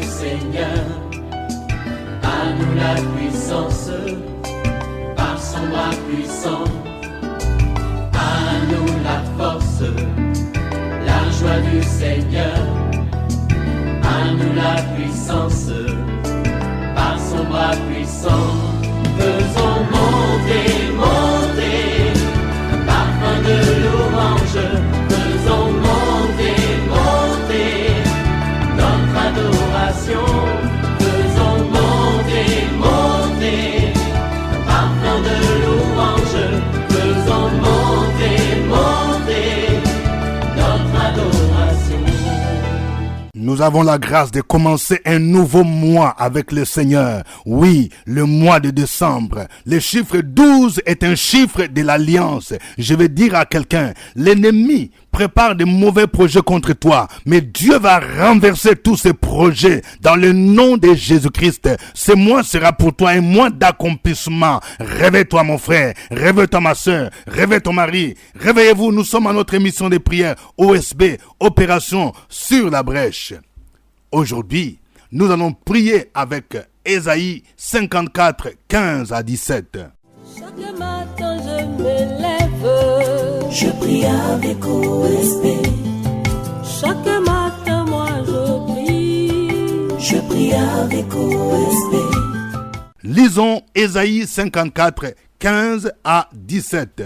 du Seigneur. À nous la puissance, par son bras puissant. À nous la force, la joie du Seigneur. À nous la puissance, par son bras puissant. Faisons monter, monter, un parfum de louange. Faisons monter, monter, notre adoration. Faisons monter, monter, un parfum de louange. Faisons monter, monter, notre adoration. Nous avons la grâce de commencer un nouveau mois avec le Seigneur. Oui, le mois de décembre. Le chiffre 12 est un chiffre de l'alliance. Je vais dire à quelqu'un, l'ennemi prépare de mauvais projets contre toi, mais Dieu va renverser tous ces projets dans le nom de Jésus-Christ. Ce mois sera pour toi un mois d'accomplissement. Réveille-toi mon frère, réveille-toi ma soeur, réveille ton mari. Réveillez-vous, nous sommes à notre émission de prière OSB, Opération sur la brèche. Aujourd'hui, nous allons prier avec Ésaïe 54, 15 à 17. Chaque matin je me lève, je prie avec OSB. Chaque matin moi je prie avec OSB. Lisons Ésaïe 54, 15 à 17.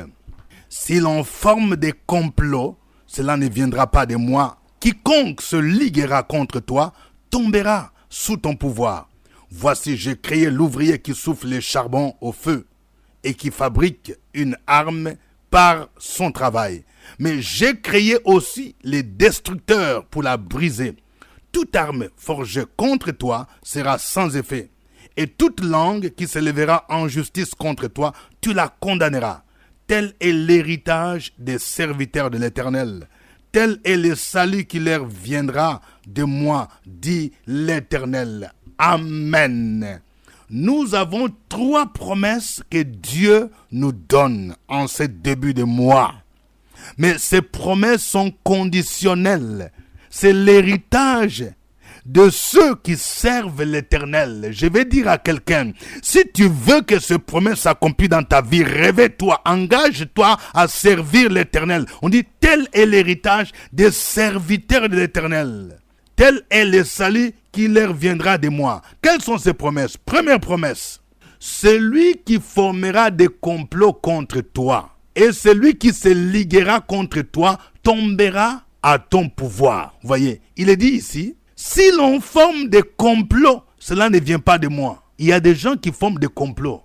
Si l'on forme des complots, cela ne viendra pas de moi. Quiconque se liguera contre toi tombera sous ton pouvoir. Voici, j'ai créé l'ouvrier qui souffle le charbon au feu et qui fabrique une arme par son travail. Mais j'ai créé aussi les destructeurs pour la briser. Toute arme forgée contre toi sera sans effet. Et toute langue qui se lèvera en justice contre toi, tu la condamneras. Tel est l'héritage des serviteurs de l'Éternel. Tel est le salut qui leur viendra de moi, dit l'Éternel. Amen. Nous avons 3 promesses que Dieu nous donne en ce début de mois. Mais ces promesses sont conditionnelles. C'est l'héritage de ceux qui servent l'Éternel. Je vais dire à quelqu'un, si tu veux que ces promesses s'accomplissent dans ta vie, réveille-toi, engage-toi à servir l'Éternel. On dit, tel est l'héritage des serviteurs de l'Éternel. Tel est le salut qui leur viendra de moi. Quelles sont ces promesses? Première promesse, celui qui formera des complots contre toi et celui qui se liguera contre toi tombera à ton pouvoir. Vous voyez, il est dit ici, si l'on forme des complots, cela ne vient pas de moi. Il y a des gens qui forment des complots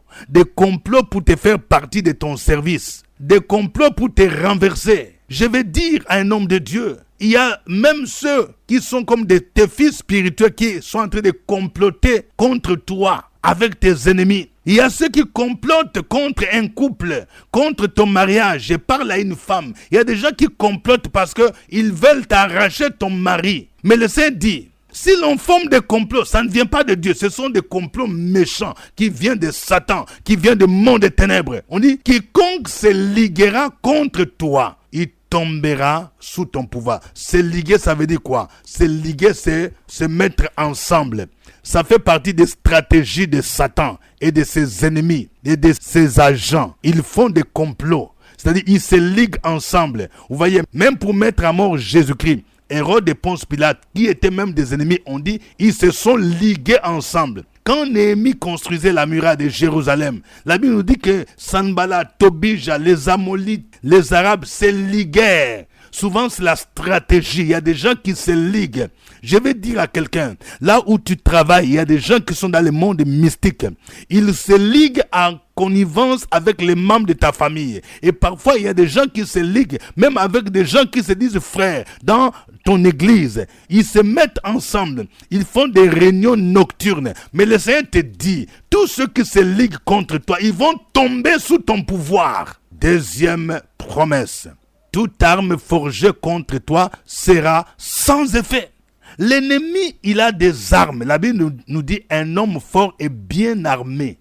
pour te faire partie de ton service, des complots pour te renverser. Je vais dire à un homme de Dieu, il y a même ceux qui sont comme des tes fils spirituels qui sont en train de comploter contre toi avec tes ennemis. Il y a ceux qui complotent contre un couple, contre ton mariage. Je parle à une femme. Il y a des gens qui complotent parce qu'ils veulent t'arracher ton mari. Mais le Seigneur dit, si l'on forme des complots, ça ne vient pas de Dieu. Ce sont des complots méchants qui viennent de Satan, qui viennent du monde des ténèbres. On dit, quiconque se liguera contre toi, il tombera sous ton pouvoir. Se liguer, ça veut dire quoi? Se liguer, c'est se mettre ensemble. Ça fait partie des stratégies de Satan et de ses ennemis et de ses agents. Ils font des complots. C'est-à-dire, ils se liguent ensemble. Vous voyez, même pour mettre à mort Jésus-Christ, Hérode et Ponce Pilate, qui étaient même des ennemis, on dit, ils se sont ligués ensemble. Quand Néhémie construisait la muraille de Jérusalem, la Bible nous dit que Sanballat, Tobija, les Amolites, les Arabes se liguèrent. Souvent, c'est la stratégie. Il y a des gens qui se liguent. Je vais dire à quelqu'un, là où tu travailles, il y a des gens qui sont dans le monde mystique. Ils se liguent en connivence avec les membres de ta famille. Et parfois, il y a des gens qui se liguent, même avec des gens qui se disent frères, dans ton église. Ils se mettent ensemble. Ils font des réunions nocturnes. Mais le Seigneur te dit, tous ceux qui se liguent contre toi, ils vont tomber sous ton pouvoir. Deuxième promesse. Toute arme forgée contre toi sera sans effet. L'ennemi, il a des armes. La Bible nous dit un homme fort et bien armé.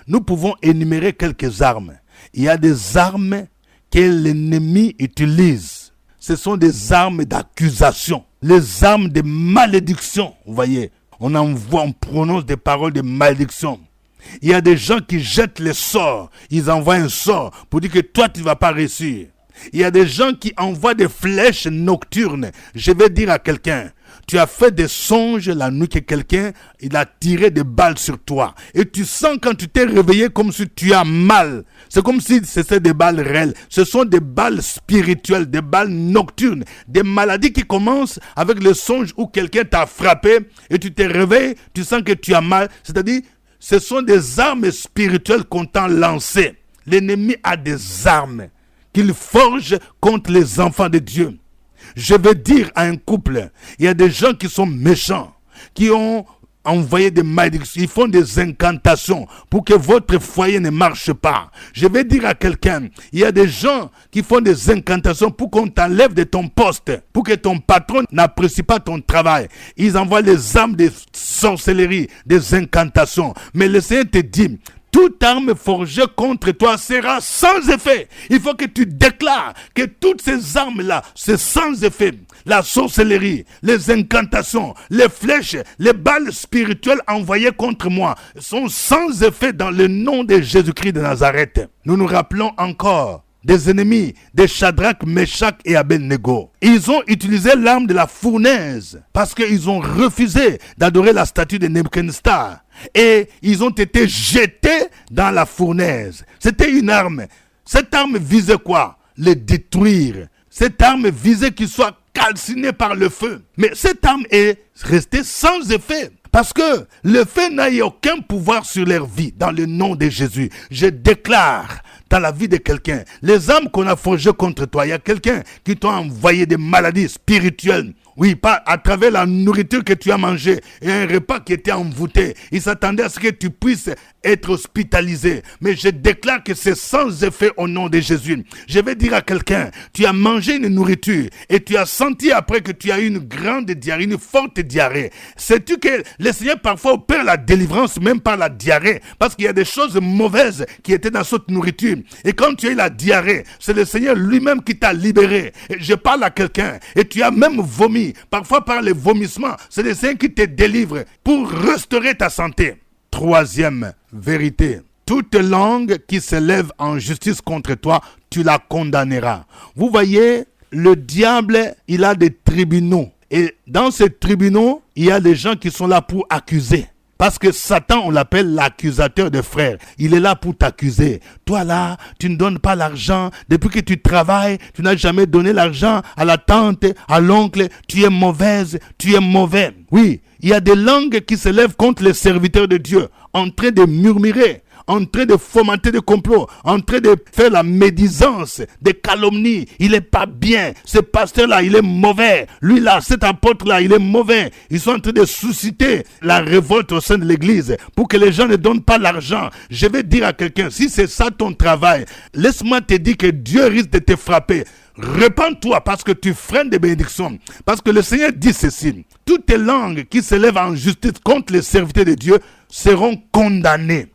Nous pouvons énumérer quelques armes. Il y a des armes que l'ennemi utilise. Ce sont des armes d'accusation, les armes de malédiction. Vous voyez, on prononce des paroles de malédiction. Il y a des gens qui jettent les sorts. Ils envoient un sort pour dire que toi, tu ne vas pas réussir. Il y a des gens qui envoient des flèches nocturnes. Je vais dire à quelqu'un, tu as fait des songes la nuit que quelqu'un, il a tiré des balles sur toi. Et tu sens quand tu t'es réveillé comme si tu as mal. C'est comme si c'était des balles réelles. Ce sont des balles spirituelles, des balles nocturnes. Des maladies qui commencent avec le songe où quelqu'un t'a frappé et tu t'es réveillé, tu sens que tu as mal. C'est-à-dire, ce sont des armes spirituelles qu'on t'a lancées. L'ennemi a des armes qu'il forge contre les enfants de Dieu. Je veux dire à un couple, il y a des gens qui sont méchants, qui ont envoyé des malédictions, ils font des incantations pour que votre foyer ne marche pas. Je vais dire à quelqu'un, il y a des gens qui font des incantations pour qu'on t'enlève de ton poste, pour que ton patron n'apprécie pas ton travail. Ils envoient les armes de sorcellerie, des incantations. Mais le Seigneur te dit, toute arme forgée contre toi sera sans effet. Il faut que tu déclares que toutes ces armes-là, c'est sans effet. La sorcellerie, les incantations, les flèches, les balles spirituelles envoyées contre moi sont sans effet dans le nom de Jésus-Christ de Nazareth. Nous nous rappelons encore des ennemis de Shadrach, Meshach et Abednego. Ils ont utilisé l'arme de la fournaise parce qu'ils ont refusé d'adorer la statue de Nebuchadnezzar. Et ils ont été jetés dans la fournaise. C'était une arme. Cette arme visait quoi? Les détruire. Cette arme visait qu'ils soient calcinés par le feu. Mais cette arme est restée sans effet. Parce que le feu n'a eu aucun pouvoir sur leur vie. Dans le nom de Jésus, je déclare dans la vie de quelqu'un, les armes qu'on a forgées contre toi, il y a quelqu'un qui t'a envoyé des maladies spirituelles. Oui, pas à travers la nourriture que tu as mangée et un repas qui était envoûté. Il s'attendait à ce que tu puisses être hospitalisé. Mais je déclare que c'est sans effet au nom de Jésus. Je vais dire à quelqu'un, tu as mangé une nourriture et tu as senti après que tu as eu une grande diarrhée, une forte diarrhée. Sais-tu que le Seigneur parfois opère la délivrance même par la diarrhée? Parce qu'il y a des choses mauvaises qui étaient dans cette nourriture. Et quand tu as eu la diarrhée, c'est le Seigneur lui-même qui t'a libéré. Et je parle à quelqu'un et tu as même vomi. Parfois par les vomissements, c'est le Seigneur qui te délivre pour restaurer ta santé. Troisième vérité, toute langue qui s'élève en justice contre toi, tu la condamneras. Vous voyez, le diable, il a des tribunaux. Et dans ces tribunaux, il y a des gens qui sont là pour accuser. Parce que Satan, on l'appelle l'accusateur de frères. Il est là pour t'accuser. Toi là, tu ne donnes pas l'argent. Depuis que tu travailles, tu n'as jamais donné l'argent à la tante, à l'oncle. Tu es mauvaise, tu es mauvais. Oui, il y a des langues qui se lèvent contre les serviteurs de Dieu, en train de murmurer, en train de fomenter des complots, en train de faire la médisance, des calomnies. Il n'est pas bien. Ce pasteur-là, il est mauvais. Lui là, cet apôtre-là, il est mauvais. Ils sont en train de susciter la révolte au sein de l'église pour que les gens ne donnent pas l'argent. Je vais dire à quelqu'un, si c'est ça ton travail, laisse-moi te dire que Dieu risque de te frapper. Répands-toi parce que tu freines des bénédictions. Parce que le Seigneur dit ceci, toutes les langues qui s'élèvent en justice contre les serviteurs de Dieu seront condamnées.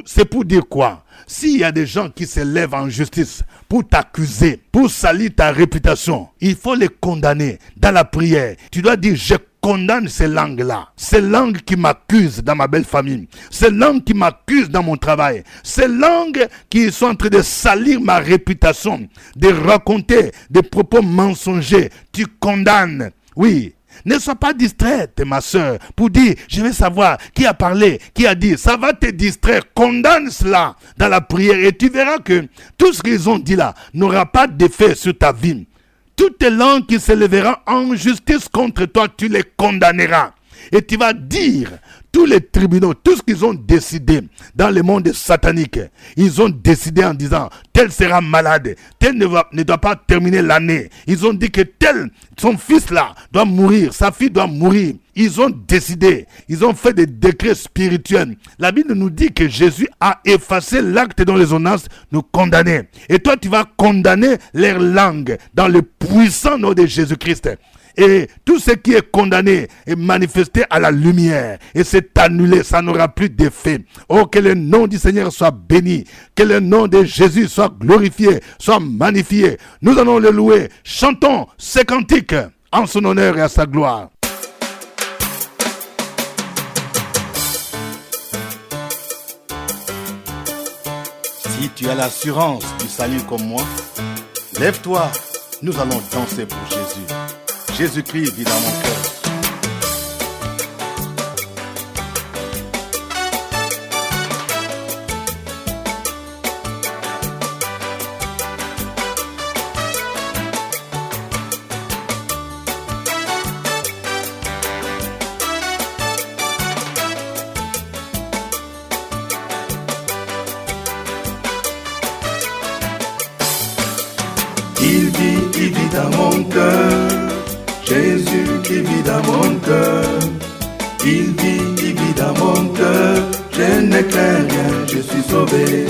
C'est pour dire quoi? S'il y a des gens qui se lèvent en justice pour t'accuser, pour salir ta réputation, il faut les condamner dans la prière. Tu dois dire, je condamne ces langues-là. Ces langues qui m'accusent dans ma belle famille. Ces langues qui m'accusent dans mon travail. Ces langues qui sont en train de salir ma réputation, de raconter des propos mensongers. Tu condamnes. Oui. Ne sois pas distraite, ma soeur, pour dire, je vais savoir qui a parlé, qui a dit. Ça va te distraire. Condamne cela dans la prière et tu verras que tout ce qu'ils ont dit là n'aura pas d'effet sur ta vie. Toutes les langues qui se lèveront en justice contre toi, tu les condamneras. Et tu vas dire, tous les tribunaux, tout ce qu'ils ont décidé dans le monde satanique, ils ont décidé en disant, tel sera malade, tel ne doit pas terminer l'année. Ils ont dit que tel, son fils là, doit mourir, sa fille doit mourir. Ils ont décidé, ils ont fait des décrets spirituels. La Bible nous dit que Jésus a effacé l'acte dont les ordonnances nous condamnaient. Et toi, tu vas condamner leur langue dans le puissant nom de Jésus-Christ. Et tout ce qui est condamné est manifesté à la lumière. Et c'est annulé, ça n'aura plus d'effet. Oh, que le nom du Seigneur soit béni. Que le nom de Jésus soit glorifié, soit magnifié. Nous allons le louer. Chantons ces cantiques en son honneur et à sa gloire. Si tu as l'assurance du salut comme moi, lève-toi, nous allons danser pour Jésus. Jésus-Christ vit dans mon cœur. Il vit dans mon cœur, Jésus qui vit dans mon cœur. Il vit dans mon cœur, je ne crains rien, je suis sauvé.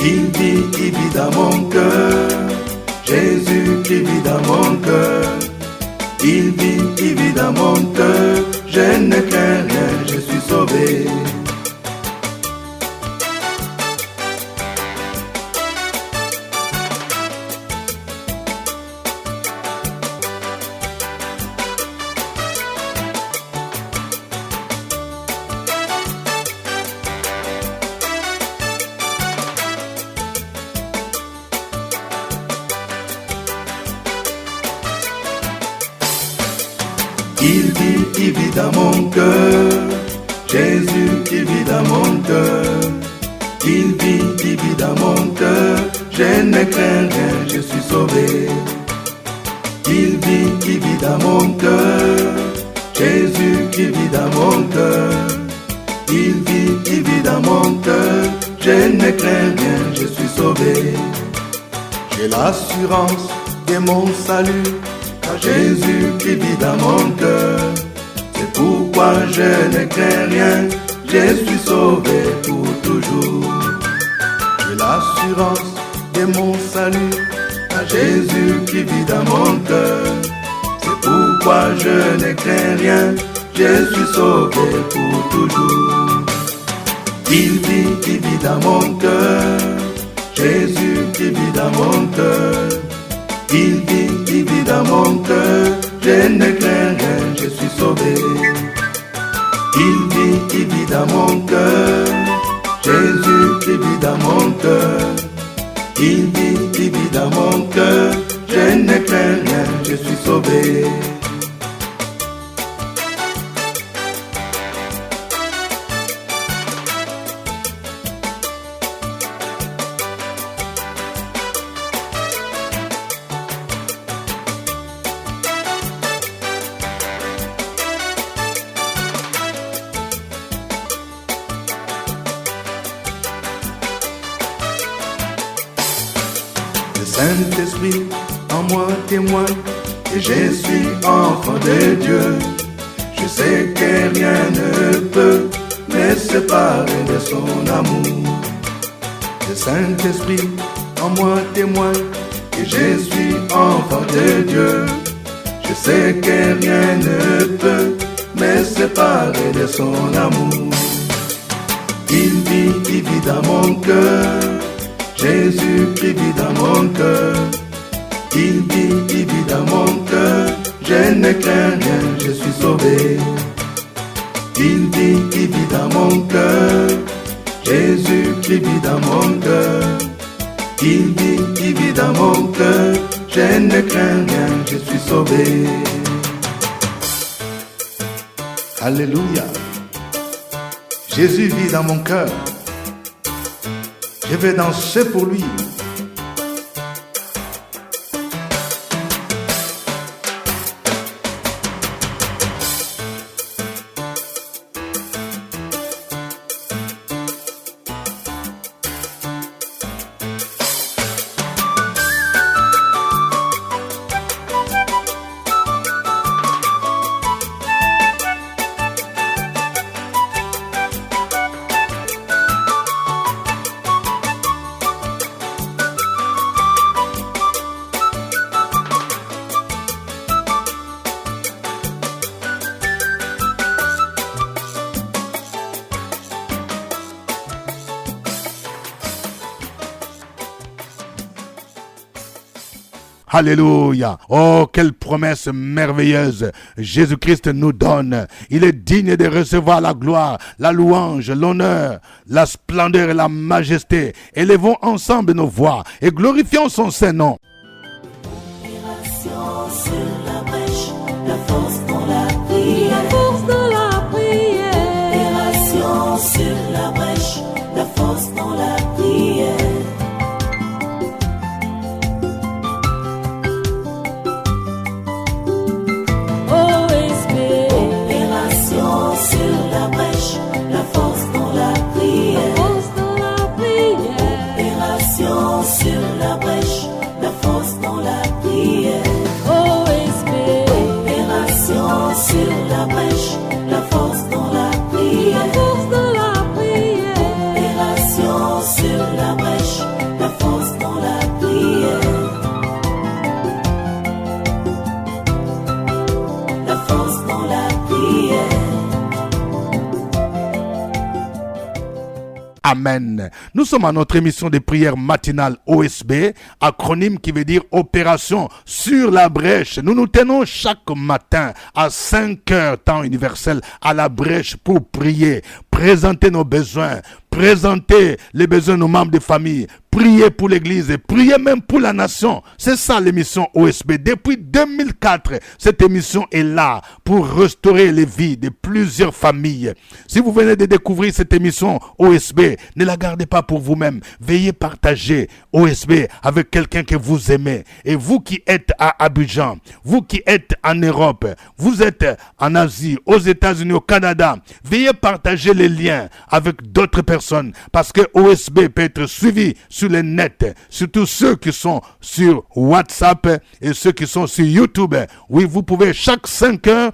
Il vit dans mon cœur, Jésus qui vit dans mon cœur. Il vit dans mon cœur, je ne crains rien, je suis sauvé. Il vit dans mon cœur, Jésus qui vit dans mon cœur. Il vit dans mon cœur, je ne crains rien, je suis sauvé. Il vit dans mon cœur, Jésus qui vit dans mon cœur. Il vit dans mon cœur, je ne crains rien, je suis sauvé. J'ai l'assurance de mon salut, car Jésus qui vit dans mon cœur. C'est pourquoi je ne crains rien, je suis sauvé pour toujours. J'ai l'assurance de mon salut, car Jésus qui vit dans mon cœur. C'est pourquoi je ne crains rien, je suis sauvé pour toujours. Il vit dans mon cœur, Jésus qui vit dans mon cœur. Il vit dans mon cœur, je ne crains rien, je suis sauvé. Il vit dans mon cœur, Jésus qui vit dans mon cœur. Il vit dans mon cœur, je ne crains rien, je suis sauvé. Le Saint-Esprit en moi témoigne que je suis enfant de Dieu. Je sais que rien ne peut me séparer de son amour. Le Saint-Esprit en moi témoigne que je suis enfant de Dieu. Je sais que rien ne peut me séparer de son amour. Il vit dans mon cœur, Jésus qui vit dans mon cœur. Il vit dans mon cœur, je ne crains rien, je suis sauvé. Il vit dans mon cœur, Jésus qui vit dans mon cœur. Il vit dans mon cœur, je ne crains rien, je suis sauvé. Alléluia. Jésus vit dans mon cœur. Je vais danser pour lui. Alléluia. Oh, quelle promesse merveilleuse Jésus-Christ nous donne. Il est digne de recevoir la gloire, la louange, l'honneur, la splendeur et la majesté. Élevons ensemble nos voix et glorifions son Saint-Nom. Sur la brèche, la force dans la prière. La force de la prière. Opération sur la brèche, la force dans la prière. OSB. Opération sur la brèche, la force dans la prière. Force de la prière. Opération sur la brèche, la force dans la prière. OSB. Opération sur la brèche, la force dans la prière. La force de la prière. Opération sur la brèche, la force dans la prière. La force dans la prière. Amen. Nous sommes à notre émission de prière matinale OSB, acronyme qui veut dire Opération sur la brèche. Nous nous tenons chaque matin à 5 heures temps universel à la brèche pour prier, présenter nos besoins, présenter les besoins de nos membres de famille, prier pour l'église et prier même pour la nation. C'est ça l'émission OSB. Depuis 2004, cette émission est là pour restaurer les vies de plusieurs familles. Si vous venez de découvrir cette émission OSB, ne la gardez pas pour vous-même. Veuillez partager OSB avec quelqu'un que vous aimez. Et vous qui êtes à Abidjan, vous qui êtes en Europe, vous êtes en Asie, aux États-Unis, au Canada, veuillez partager les liens avec d'autres personnes parce que OSB peut être suivi sur les nets, surtout ceux qui sont sur WhatsApp et ceux qui sont sur YouTube. Oui, vous pouvez chaque 5 heures,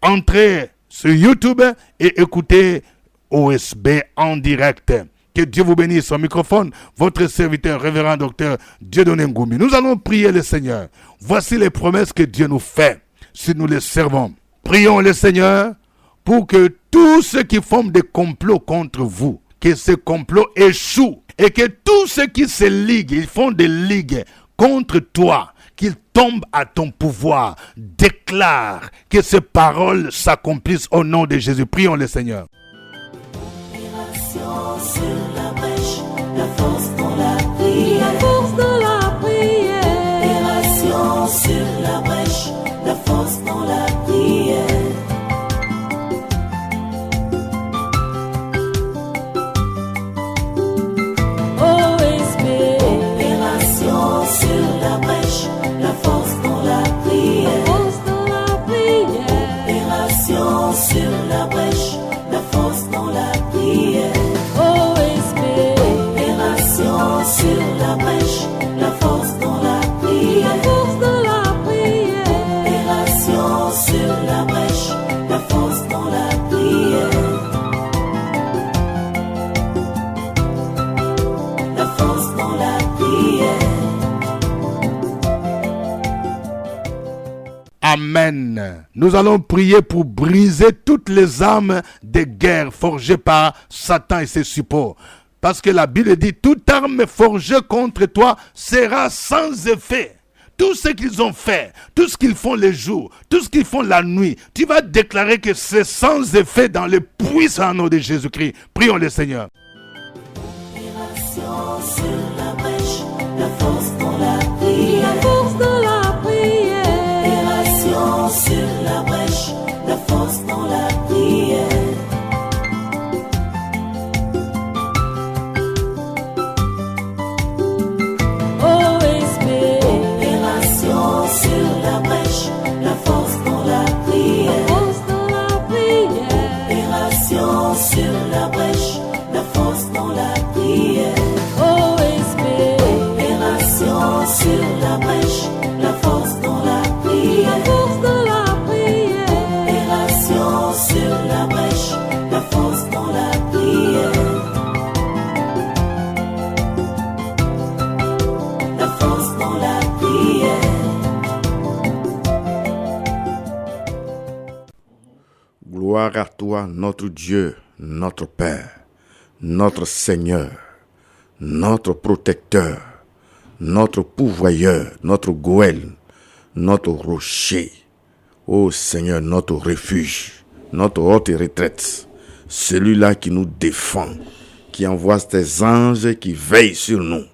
entrer sur YouTube et écouter OSB en direct. Que Dieu vous bénisse. Au microphone, votre serviteur, révérend docteur Dieudonné Ngoumi. Nous allons prier le Seigneur. Voici les promesses que Dieu nous fait si nous les servons. Prions le Seigneur pour que tous ceux qui forment des complots contre vous, que ces complots échouent et que tous ceux qui se liguent, ils font des ligues contre toi, qu'ils tombent à ton pouvoir. Déclare que ces paroles s'accomplissent au nom de Jésus. Prions le Seigneur. Opération sur la brèche, la force dans la prière. La force de la prière. Opération sur la brèche, la force dans la prière. OSB. Opération sur la brèche, la force dans la prière. Force de la prière. Opération sur la brèche, la force dans la prière. OSB. Opération sur la brèche, la force dans la prière. La force de la prière. Opération sur la brèche, la force dans la prière. La force dans la prière. Amen. Nous allons prier pour briser toutes les armes de guerre forgées par Satan et ses suppôts. Parce que la Bible dit, toute arme forgée contre toi sera sans effet. Tout ce qu'ils ont fait, tout ce qu'ils font les jours, tout ce qu'ils font la nuit, tu vas déclarer que c'est sans effet dans le puissant nom de Jésus-Christ. Prions le Seigneur. Opération sur la brèche, la force dans la prière. La force de la prière. Opération sur la brèche, la force dans la prière. OSB. Opération sur la brèche, la force dans la prière. Force de la prière. Opération sur la brèche, la force dans la prière. OSB. Opération sur la brèche, la force dans la prière. La force de la prière. Opération sur la brèche, la force dans la prière. La force dans la prière. Gloire à toi, notre Dieu, notre Père, notre Seigneur, notre protecteur, notre pourvoyeur, notre goël, notre rocher. Ô Seigneur, notre refuge, notre haute retraite, celui-là qui nous défend, qui envoie tes anges qui veillent sur nous.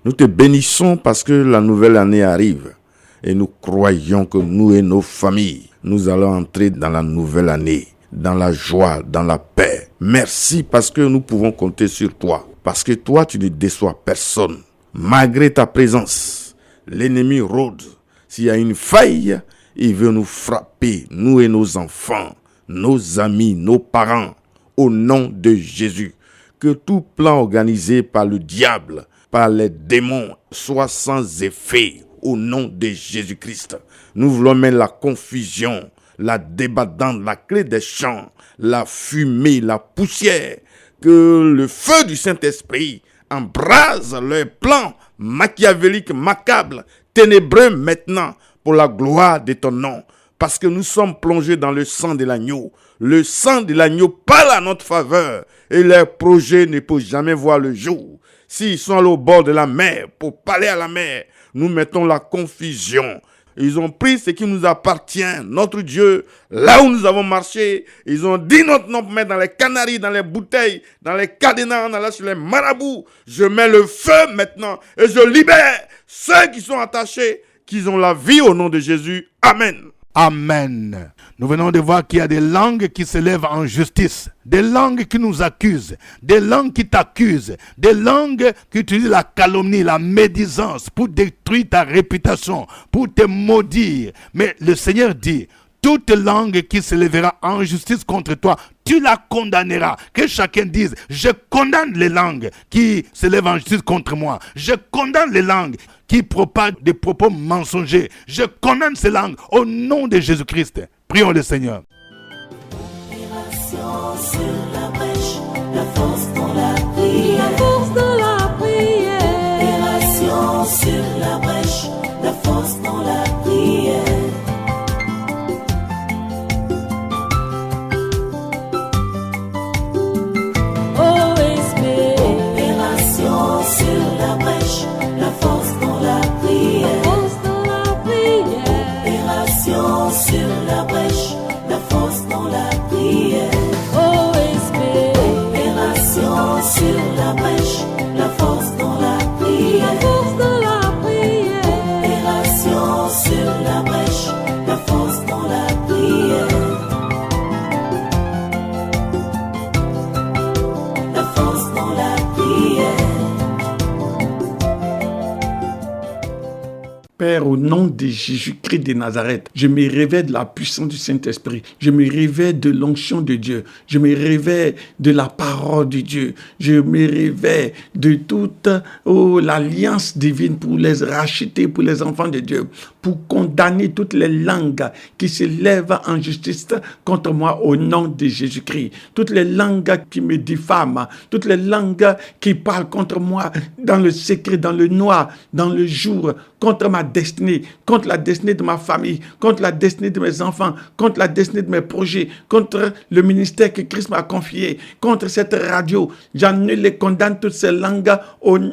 Nous te bénissons parce que la nouvelle année arrive et nous croyons que nous et nos familles, nous allons entrer dans la nouvelle année, dans la joie, dans la paix. Merci parce que nous pouvons compter sur toi, parce que toi tu ne déçois personne. Malgré ta présence, l'ennemi rôde. S'il y a une faille, il veut nous frapper, nous et nos enfants, nos amis, nos parents, au nom de Jésus. Que tout plan organisé par le diable, par les démons, soit sans effet, au nom de Jésus-Christ. Nous voulons mettre la confusion, la débandade, la clé des champs, la fumée, la poussière, que le feu du Saint-Esprit embrase leurs plans machiavéliques, macabres, ténébreux maintenant, pour la gloire de ton nom, parce que nous sommes plongés dans le sang de l'agneau. Le sang de l'agneau parle à notre faveur et leurs projets ne peuvent jamais voir le jour. S'ils sont allés au bord de la mer pour parler à la mer, nous mettons la confusion. Ils ont pris ce qui nous appartient, notre Dieu, là où nous avons marché. Ils ont dit notre nom pour mettre dans les canaries, dans les bouteilles, dans les cadenas, dans sur les marabouts. Je mets le feu maintenant et je libère ceux qui sont attachés, qui ont la vie au nom de Jésus. Amen. Amen. Nous venons de voir qu'il y a des langues qui se lèvent en justice, des langues qui nous accusent, des langues qui t'accusent, des langues qui utilisent la calomnie, la médisance pour détruire ta réputation, pour te maudire. Mais le Seigneur dit, toute langue qui se lèvera en justice contre toi, tu la condamneras. Que chacun dise, je condamne les langues qui se lèvent en justice contre moi. Je condamne les langues qui propagent des propos mensongers. Je condamne ces langues au nom de Jésus-Christ. Prions le Seigneur. Opération sur la brèche, la force dans la prière. La force de la prière. Opération sur la brèche, la force dans la prière. OSB. Opération sur la brèche, la force dans la La prière. force de la prière. Opération sur la brèche, la force dans la prière. OSB. Opération sur la brèche, la force dans la La prière. force de la prière. Opération sur la brèche, la force dans la prière. La force dans la prière. Père, au nom de Jésus-Christ de Nazareth, je me réveille de la puissance du Saint-Esprit. Je me réveille de l'onction de Dieu. Je me réveille de la parole de Dieu. Je me réveille de toute l'alliance divine pour les racheter, pour les enfants de Dieu, pour condamner toutes les langues qui se lèvent en justice contre moi au nom de Jésus-Christ. Toutes les langues qui me diffament, toutes les langues qui parlent contre moi dans le secret, dans le noir, dans le jour, contre ma destinée, contre la destinée de ma famille, contre la destinée de mes enfants, contre la destinée de mes projets, contre le ministère que Christ m'a confié, contre cette radio. J'annule et condamne toutes ces langues au nom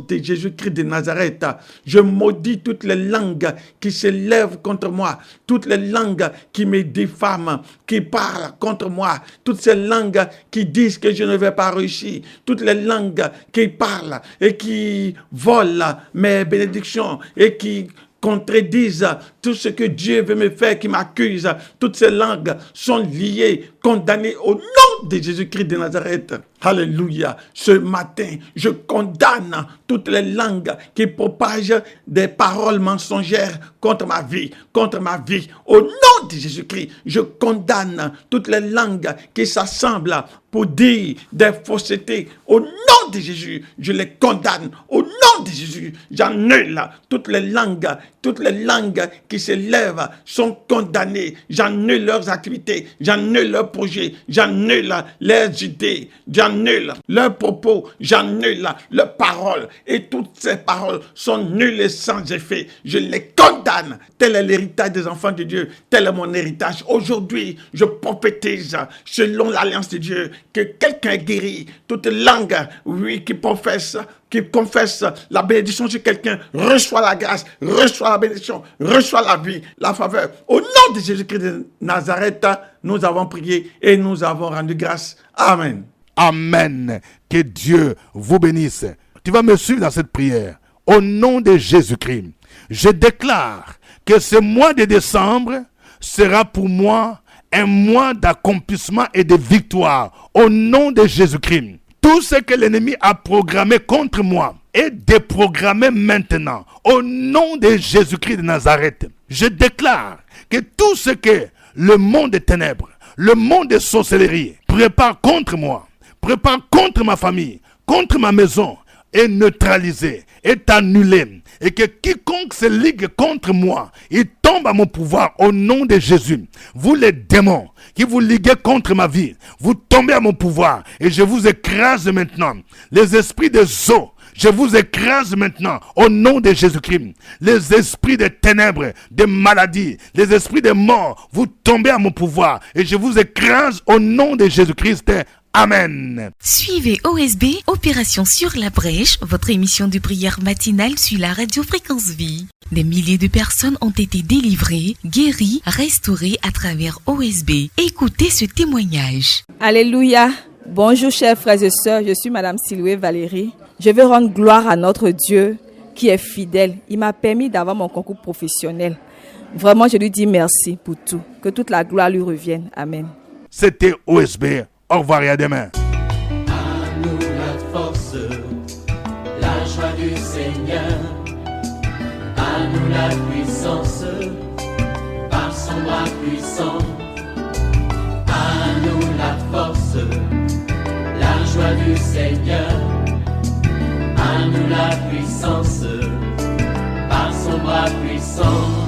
de Jésus-Christ de Nazareth. Je maudis toutes les langues qui se lèvent contre moi, toutes les langues qui me diffament, qui parlent contre moi, toutes ces langues qui disent que je ne vais pas réussir, toutes les langues qui parlent et qui volent mes bénédictions et qui contredisent tout ce que Dieu veut me faire, qui m'accuse. Toutes ces langues sont liées, condamnées au nom de Jésus-Christ de Nazareth. Alléluia. Ce matin, je condamne toutes les langues qui propagent des paroles mensongères contre ma vie, contre ma vie. Au nom de Jésus-Christ, je condamne toutes les langues qui s'assemblent pour dire des faussetés. Au nom de Jésus, je les condamne. Au nom de Jésus, j'annule toutes les langues qui se lèvent sont condamnées. J'annule leurs activités, j'annule leurs projets, j'annule leurs idées, j'annule leurs propos, j'annule leurs paroles. Et toutes ces paroles sont nulles et sans effet. Je les condamne. Tel est l'héritage des enfants de Dieu. Tel est mon héritage. Aujourd'hui, je prophétise selon l'alliance de Dieu que quelqu'un est guéri. Toute langue, oui, qui professe qui confesse la bénédiction sur quelqu'un reçoit la grâce, reçoit la bénédiction, reçoit la vie, la faveur. Au nom de Jésus-Christ de Nazareth, nous avons prié et nous avons rendu grâce. Amen. Amen. Que Dieu vous bénisse. Tu vas me suivre dans cette prière. Au nom de Jésus-Christ, je déclare que ce mois de décembre sera pour moi un mois d'accomplissement et de victoire. Au nom de Jésus-Christ, tout ce que l'ennemi a programmé contre moi est déprogrammé maintenant. Au nom de Jésus-Christ de Nazareth, je déclare que tout ce que le monde des ténèbres, le monde des sorcelleries prépare contre moi, prépare contre ma famille, contre ma maison, est neutralisé, est annulé, et que quiconque se ligue contre moi, il tombe à mon pouvoir au nom de Jésus. Vous les démons qui vous liguez contre ma vie, vous tombez à mon pouvoir et je vous écrase maintenant. Les esprits des eaux, je vous écrase maintenant au nom de Jésus-Christ. Les esprits des ténèbres, des maladies, les esprits des morts, vous tombez à mon pouvoir et je vous écrase au nom de Jésus-Christ. Amen. Suivez OSB, Opération sur la brèche, votre émission de prière matinale sur la radio Fréquence Vie. Des milliers de personnes ont été délivrées, guéries, restaurées à travers OSB. Écoutez ce témoignage. Alléluia. Bonjour chers frères et sœurs, je suis Madame Siloué Valérie. Je veux rendre gloire à notre Dieu qui est fidèle. Il m'a permis d'avoir mon concours professionnel. Vraiment, je lui dis merci pour tout. Que toute la gloire lui revienne. Amen. C'était OSB. Au revoir et à demain. À nous la force, la joie du Seigneur. À nous la puissance, par son bras puissant. À nous la force, la joie du Seigneur. À nous la puissance, par son bras puissant.